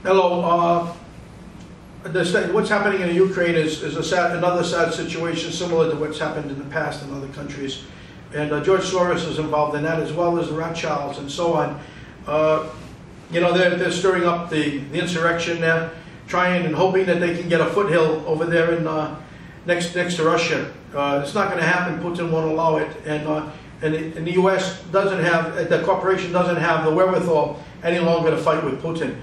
Hello. What's happening in Ukraine is another sad situation similar to what's happened in the past in other countries. And George Soros is involved in that, as well as the Rothschilds and so on. You know, they're stirring up the insurrection there, trying and hoping that they can get a foothill over there in next to Russia. It's not going to happen. Putin won't allow it. And the U.S. doesn't have, the corporation doesn't have the wherewithal any longer to fight with Putin.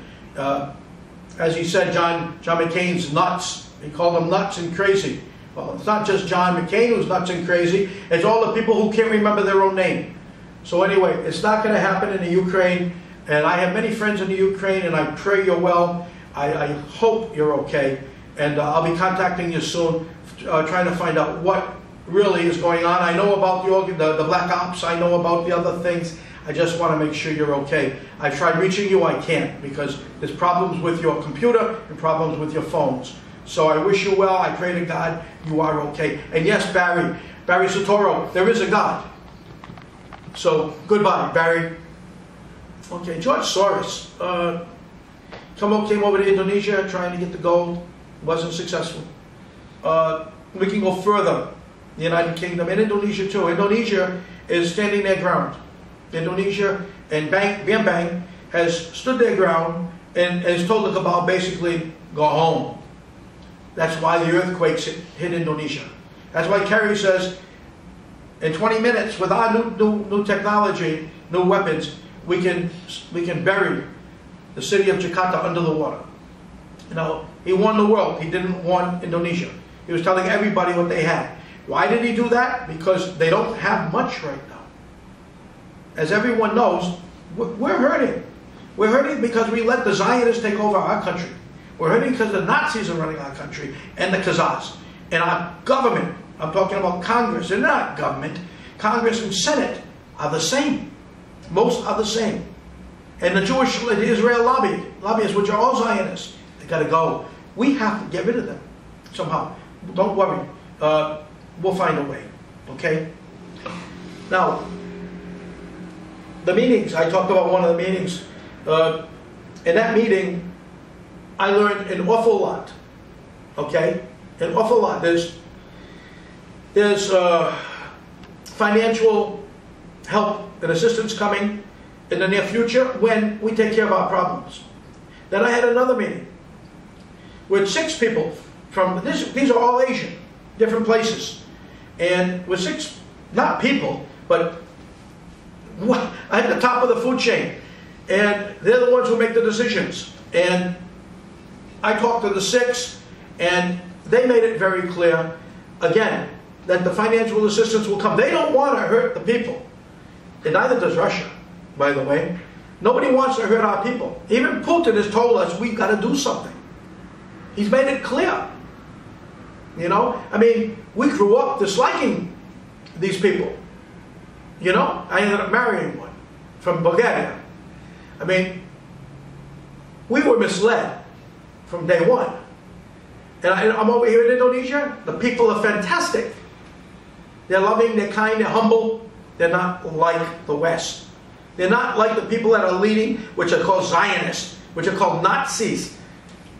As he said, John McCain's nuts. He called them nuts and crazy. Well, it's not just John McCain who's nuts and crazy. It's all the people who can't remember their own name. So anyway, it's not going to happen in the Ukraine. And I have many friends in the Ukraine, and I pray you're well. I hope you're okay. And I'll be contacting you soon, trying to find out what really is going on. I know about the Black Ops. I know about the other things. I just want to make sure you're okay. I've tried reaching you. I can't, because there's problems with your computer and problems with your phones. So I wish you well. I pray to God you are okay. And yes, Barry Soetoro, there is a God. So goodbye, Barry. Okay, George Soros came over to Indonesia trying to get the gold. Wasn't successful. We can go further. The United Kingdom and Indonesia too. Indonesia is standing their ground. Indonesia and Bang has stood their ground and has told the cabal basically go home. That's why the earthquakes hit Indonesia. That's why Kerry says in 20 minutes with our new technology, new weapons, we can bury the city of Jakarta under the water. You know, he won the world. He didn't want Indonesia. He was telling everybody what they had. Why did he do that? Because they don't have much right now. As everyone knows, we're hurting. We're hurting because we let the Zionists take over our country. We're hurting because the Nazis are running our country, and the Khazars. And our government, I'm talking about Congress, they're not government. Congress and Senate are the same. Most are the same. And the Jewish, the Israel lobbyists, which are all Zionists, they got to go. We have to get rid of them somehow. Don't worry. We'll find a way. Okay? Now, the meetings, I talked about one of the meetings. In that meeting, I learned an awful lot. Okay? An awful lot. There's financial help and assistance coming in the near future when we take care of our problems. Then I had another meeting with 6 people from, these are all Asian, different places. And with 6, not people, but at the top of the food chain. And they're the ones who make the decisions. And I talked to the 6, and they made it very clear, again, that the financial assistance will come. They don't want to hurt the people. And neither does Russia, by the way. Nobody wants to hurt our people. Even Putin has told us we've got to do something. He's made it clear. You know? I mean, we grew up disliking these people. You know? I ended up marrying one from Bulgaria. I mean, we were misled from day one. And I'm over here in Indonesia. The people are fantastic. They're loving, they're kind, they're humble. They're not like the West. They're not like the people that are leading, which are called Zionists, which are called Nazis.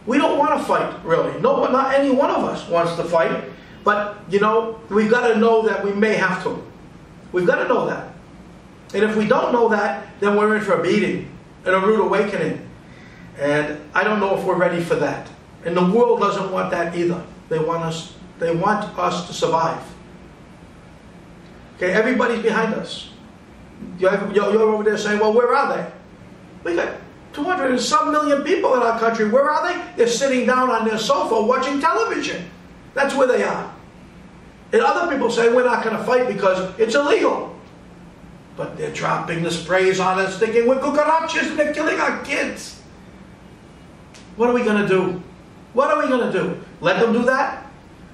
We don't want to fight, really. No, not any one of us wants to fight. But, you know, we've got to know that we may have to. We've got to know that. And if we don't know that, then we're in for a beating and a rude awakening. And I don't know if we're ready for that. And the world doesn't want that either. They want us to survive. Okay, everybody's behind us. You're over there saying, well, where are they? We got 200 and some million people in our country. Where are they? They're sitting down on their sofa watching television. That's where they are. And other people say, we're not going to fight because it's illegal. But they're dropping the sprays on us, thinking we're cucarachas and they're killing our kids. What are we going to do? What are we going to do? Let them do that?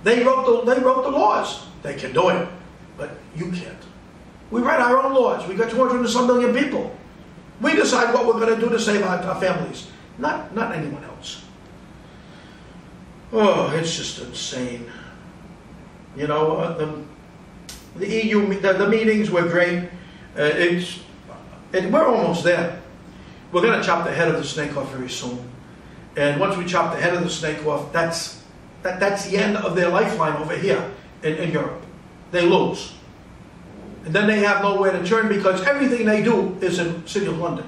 They wrote the laws. They can do it. But you can't. We write our own laws. We got 200 and some million people. We decide what we're going to do to save our families. Not anyone else. Oh, it's just insane. You know, the EU, the meetings were great. We're almost there. We're going to chop the head of the snake off very soon. And once we chop the head of the snake off, that's the end of their lifeline over here in Europe. They lose. And then they have nowhere to turn because everything they do is in the City of London.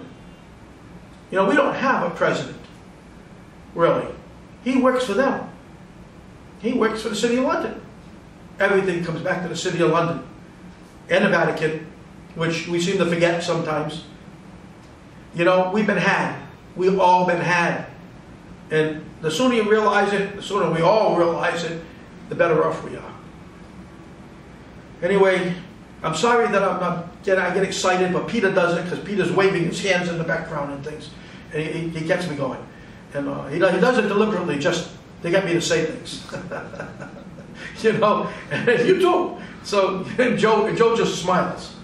You know, we don't have a president, really. He works for them. He works for the City of London. Everything comes back to the City of London and the Vatican, which we seem to forget sometimes. You know, we've been had. We've all been had. And the sooner you realize it, the sooner we all realize it, the better off we are. Anyway, I'm sorry that I get excited, but Peter does it because Peter's waving his hands in the background and things. And he gets me going. And he does it deliberately just to get me to say things. You know, and you too. So Joe just smiles.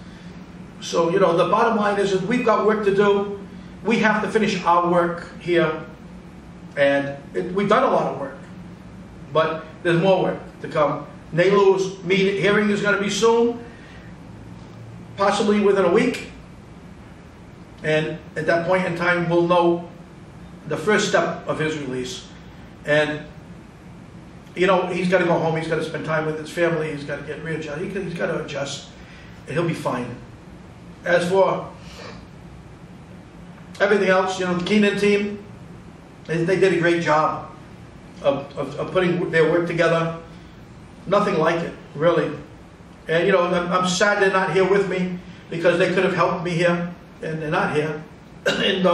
So, you know, the bottom line is that we've got work to do. We have to finish our work here. And we've done a lot of work. But there's more work to come. NALU's hearing is going to be soon. Possibly within a week. And at that point in time, we'll know the first step of his release. And, you know, he's got to go home. He's got to spend time with his family. He's got to get readjusted. He's got to adjust. And he'll be fine. As for everything else, you know, the Keenan team, they did a great job of putting their work together. Nothing like it, really. And, you know, I'm sad they're not here with me because they could have helped me here, and they're not here. And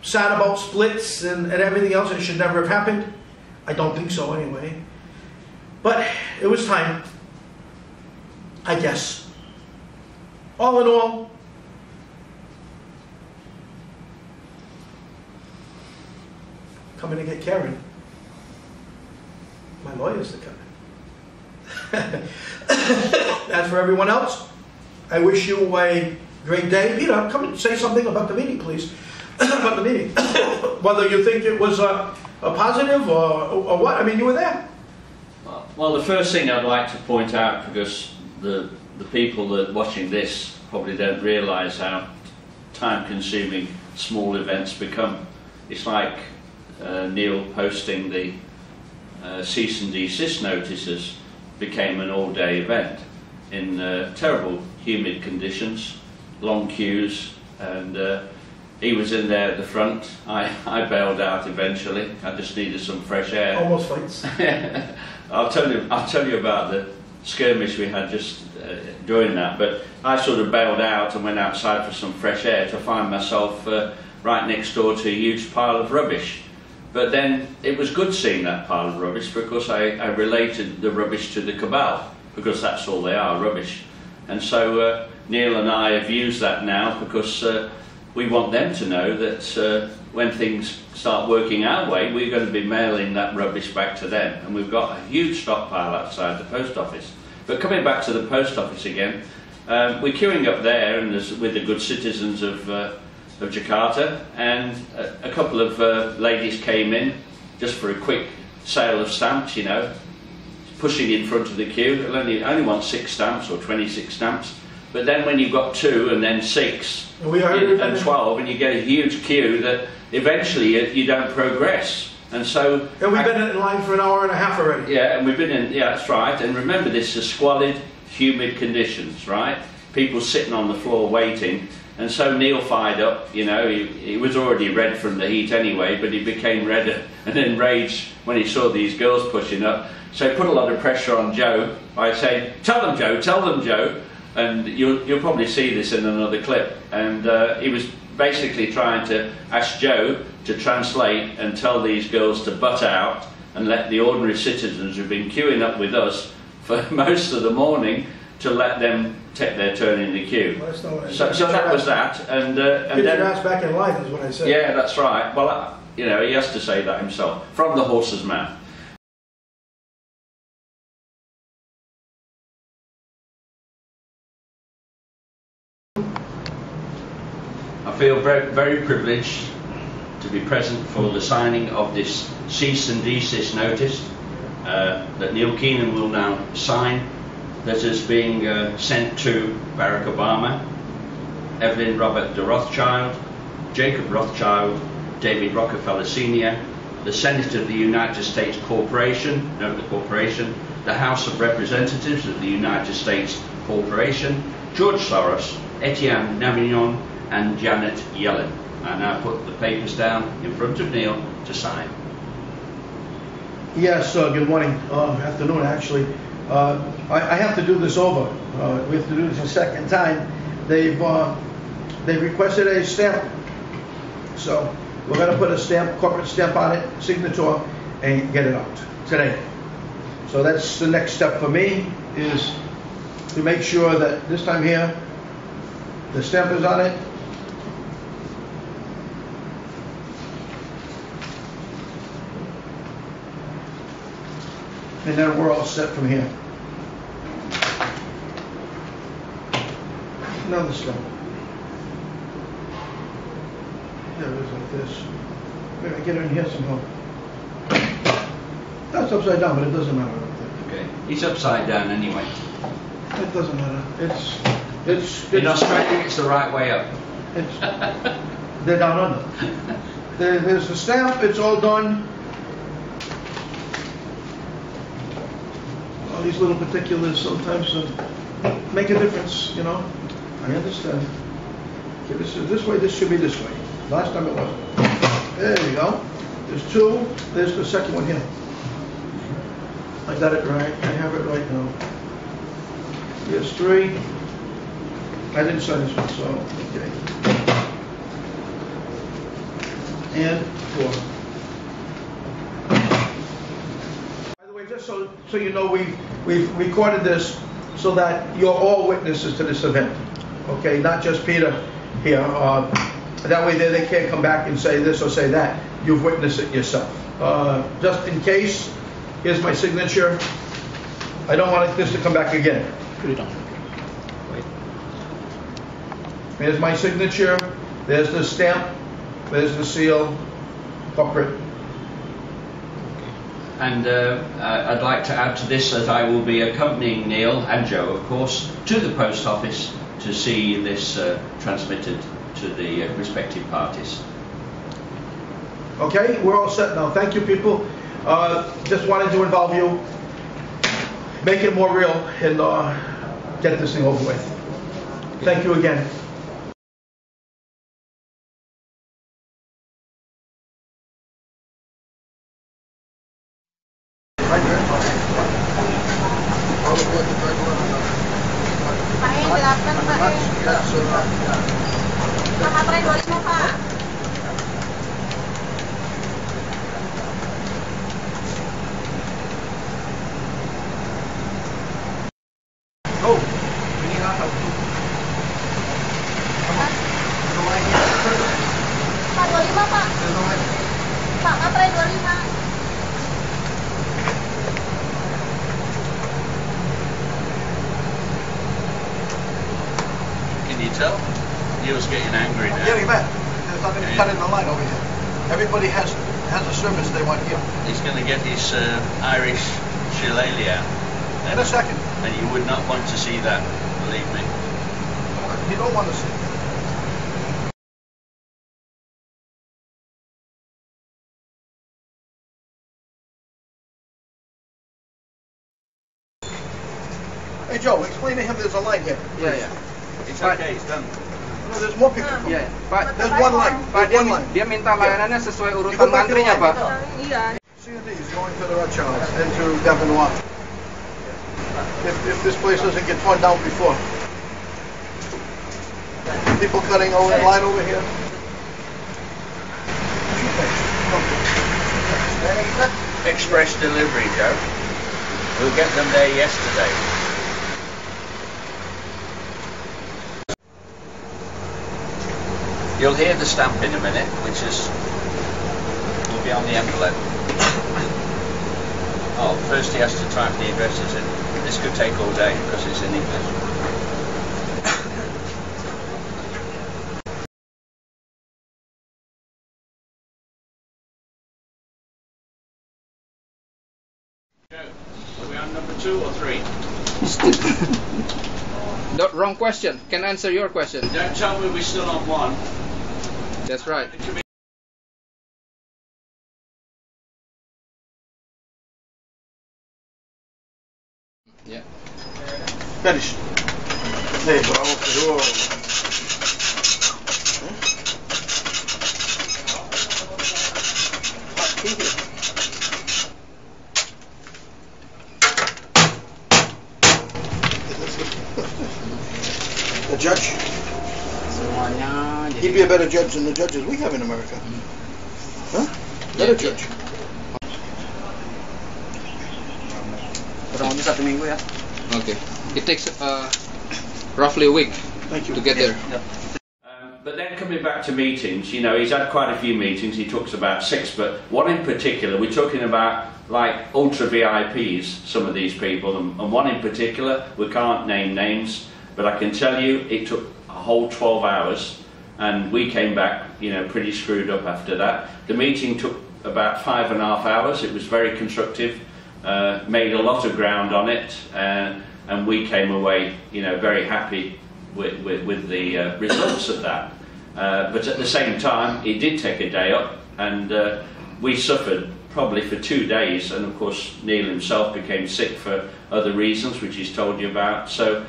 sad about splits and everything else. It should never have happened. I don't think so, anyway. But it was time, I guess. All in all, coming to get Karen. My lawyers are coming. As for everyone else, I wish you a great day. Peter, come and say something about the meeting, please. About the meeting. Whether you think it was a positive or what. I mean, you were there. Well, the first thing I'd like to point out, because the people that are watching this probably don't realise how time-consuming small events become. It's like Neil posting the cease and desist notices became an all-day event in terrible humid conditions, long queues, and he was in there at the front. I bailed out eventually. I just needed some fresh air. Almost fights. I'll tell you about the skirmish we had just during that. But I sort of bailed out and went outside for some fresh air to find myself right next door to a huge pile of rubbish. But then it was good seeing that pile of rubbish because I related the rubbish to the cabal, because that's all they are, rubbish. And so Neil and I have used that now because we want them to know that when things start working our way, we're going to be mailing that rubbish back to them. And we've got a huge stockpile outside the post office. But coming back to the post office again, we're queuing up there and with the good citizens of Jakarta, and a couple of ladies came in just for a quick sale of stamps, you know, pushing in front of the queue. They'll only want 6 stamps or 26 stamps. But then when you've got 2 and then 6 and 12 and you get a huge queue, that eventually you don't progress. And so... And we've been in line for an hour and a half already. Yeah, and we've been in... Yeah, that's right. And remember, this is squalid, humid conditions, right? People sitting on the floor waiting. And so Neil fired up, you know, he was already red from the heat anyway, but he became redder and enraged when he saw these girls pushing up. So he put a lot of pressure on Joe by saying, tell them, Joe. And you'll probably see this in another clip. And he was basically trying to ask Joe to translate and tell these girls to butt out and let the ordinary citizens who've been queuing up with us for most of the morning to let them take their turn in the queue. Well, so that was that. And then your ass back in line is what I said. Yeah, that's right. Well, you know, he has to say that himself from the horse's mouth. I feel very, very privileged to be present for the signing of this cease and desist notice that Neil Keenan will now sign, that is being sent to Barack Obama, Evelyn Robert de Rothschild, Jacob Rothschild, David Rockefeller Sr., the Senate of the United States Corporation, note the corporation, the House of Representatives of the United States Corporation, George Soros, Etienne Davignon, and Janet Yellen. I now put the papers down in front of Neil to sign. Yes, good morning, afternoon actually. I have to do this over. We have to do this a second time. They've requested a stamp, so we're going to put a stamp, corporate stamp on it, signature, and get it out today. So that's the next step for me, is to make sure that this time here, the stamp is on it. And then we're all set from here. Another stamp. There it is, like this. Maybe I get it in here somehow. That's upside down, but it doesn't matter. Okay, it's upside down anyway. It doesn't matter. It's in Australia, it's the right way up. They're down under. There's the stamp. It's all done. All these little particulars sometimes make a difference, you know. I understand. Okay, this is this way. This should be this way. Last time it wasn't. There you go. There's two. There's the second one here. I got it right. I have it right now. Here's three. I didn't sign this one, so okay. And four. By the way, just so you know, we've recorded this so that you're all witnesses to this event. Okay, not just Peter here. That way they can't come back and say this or say that. You've witnessed it yourself. Just in case, here's my signature. I don't want this to come back again. Put it on. Wait. There's my signature. There's the stamp. There's the seal. Corporate. And I'd like to add to this that I will be accompanying Neil and Joe, of course, to the post office to see this transmitted to the respective parties. Okay, we're all set now. Thank you, people. Just wanted to involve you, make it more real, and get this thing over with. Thank you again. Oh, we need our help. Come on. There's a line here. Pak, 25 Pak. There's a line. Pak, materai 25. Can you tell? Neil's getting angry now. Yeah, you bet. There's nothing to cut in the line over here. Everybody has a service they want here. He's going to get his Irish shillelagh out. In a second. And you would not want to see that, believe me. You don't want to see. Hey Joe, explain to him there's a line here. Yeah. It's okay, it's done. No, there's more people. Yeah, Pak. There's one line. Pak, There's one line. dia minta layanannya sesuai You urutan go back to the antrinya, line. Pak. Iya. C&D is going to the Rothschilds and to Davignon. If this place doesn't get torn down before. People cutting over the line over here. Express delivery, Joe. We'll get them there yesterday. You'll hear the stamp in a minute, which will be on the envelope. Oh, first he has to type the addresses in. This could take all day because it's in English. Are we on number 2 or 3? The wrong question. Can answer your question. Don't tell me we're still on 1. That's right. Yeah. Finish. Hey, bravo, Pedro. The judge? Semuanya He'd be a better judge than the judges we have in America. Huh? Better judge. kurang lebih 1 minggu ya. Okay. It takes roughly a week Thank you. to get there. But then coming back to meetings, you know, he's had quite a few meetings. He talks about 6, but one in particular, we're talking about like ultra VIPs, some of these people, and one in particular, we can't name names, but I can tell you it took a whole 12 hours, and we came back, you know, pretty screwed up after that. The meeting took about 5.5 hours. It was very constructive, made a lot of ground on it, and we came away, you know, very happy with the results of that. But at the same time, it did take a day up, and we suffered probably for 2 days, and of course Neil himself became sick for other reasons, which he's told you about. So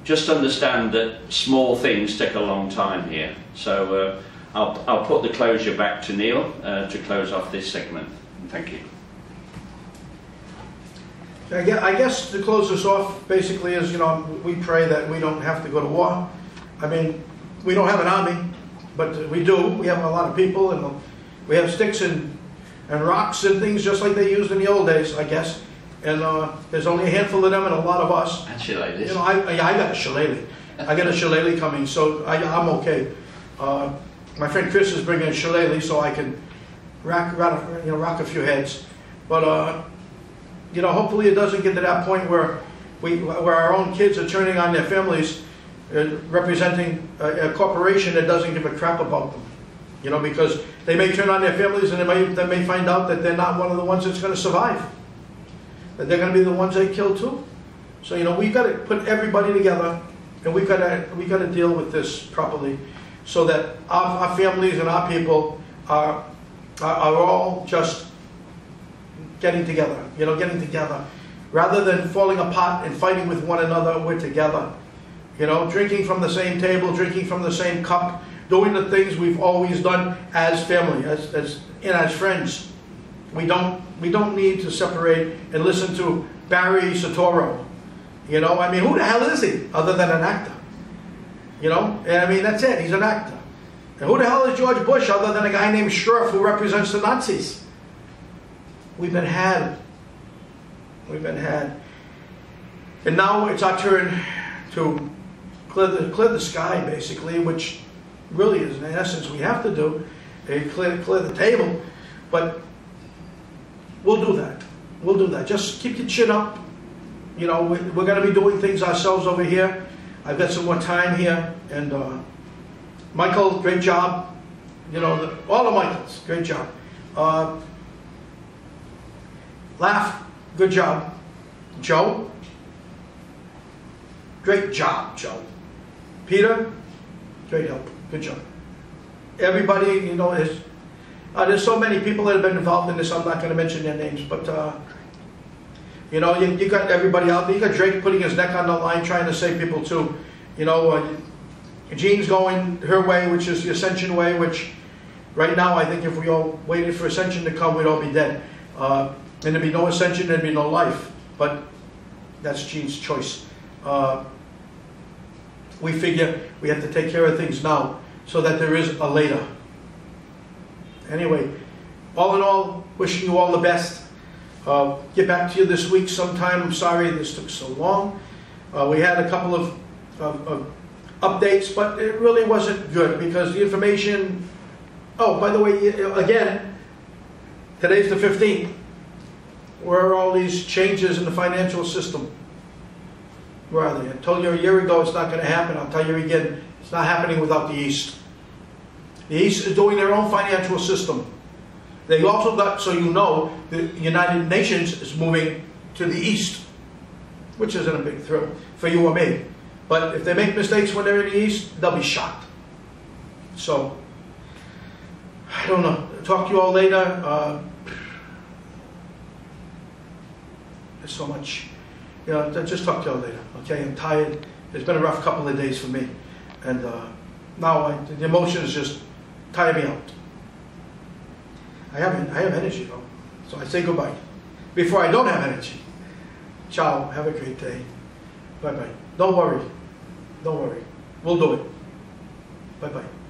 just understand that small things take a long time here. So I'll put the closure back to Neil to close off this segment. Thank you. I guess to close this off, basically is, you know, we pray that we don't have to go to war. I mean, we don't have an army, but we do. We have a lot of people, and we have sticks and rocks and things just like they used in the old days, I guess. And there's only a handful of them and a lot of us. And shillelaghs. You know, I got a shillelagh. I got a shillelagh coming, so I'm okay. My friend Chris is bringing a shillelagh so I can rock a few heads. But you know, hopefully it doesn't get to that point where our own kids are turning on their families, representing a corporation that doesn't give a crap about them. You know, because they may turn on their families and they may find out that they're not one of the ones that's going to survive. That they're going to be the ones they kill too. So, you know, we've got to put everybody together, and we've got to deal with this properly, so that our families and our people are all just getting together. You know, getting together, rather than falling apart and fighting with one another. We're together. You know, drinking from the same table, drinking from the same cup, doing the things we've always done as family, as friends. We don't need to separate and listen to Barry Soetoro. You know, I mean, who the hell is he other than an actor? You know, I mean, that's it. He's an actor. And who the hell is George Bush other than a guy named Schröff who represents the Nazis? We've been had. We've been had. And now it's our turn to clear the sky, basically, which really is, in essence, we have to do. Clear the table. But we'll do that. We'll do that. Just keep your chin up. You know, we're going to be doing things ourselves over here. I've got some more time here. And Michael, great job. You know, all the Michaels, great job. Laugh, good job. Joe, great job, Joe. Peter, great help, good job. Everybody, you know, there's so many people that have been involved in this. I'm not going to mention their names, but you know, you got everybody out there. You got Drake putting his neck on the line, trying to save people too. You know, Jean's going her way, which is the Ascension way. Which, right now, I think if we all waited for Ascension to come, we'd all be dead. And there'd be no Ascension, there'd be no life. But that's Jean's choice. We figure we have to take care of things now, so that there is a later. Anyway, all in all, wishing you all the best. Get back to you this week sometime. I'm sorry this took so long. We had a couple of updates, but it really wasn't good because the information... Oh, by the way, again, today's the 15th. Where are all these changes in the financial system? Where are they? I told you a year ago it's not going to happen. I'll tell you again, it's not happening without the East. The East is doing their own financial system. They also got, so you know, the United Nations is moving to the East, which isn't a big thrill for you or me. But if they make mistakes when they're in the East, they'll be shocked. So, I don't know. Talk to you all later. There's so much You know, just talk to you later, okay? I'm tired. It's been a rough couple of days for me. And now the emotions just tire me out. I have energy though, so I say goodbye. Before I don't have energy. Ciao, have a great day. Bye-bye. Don't worry. Don't worry. We'll do it. Bye-bye.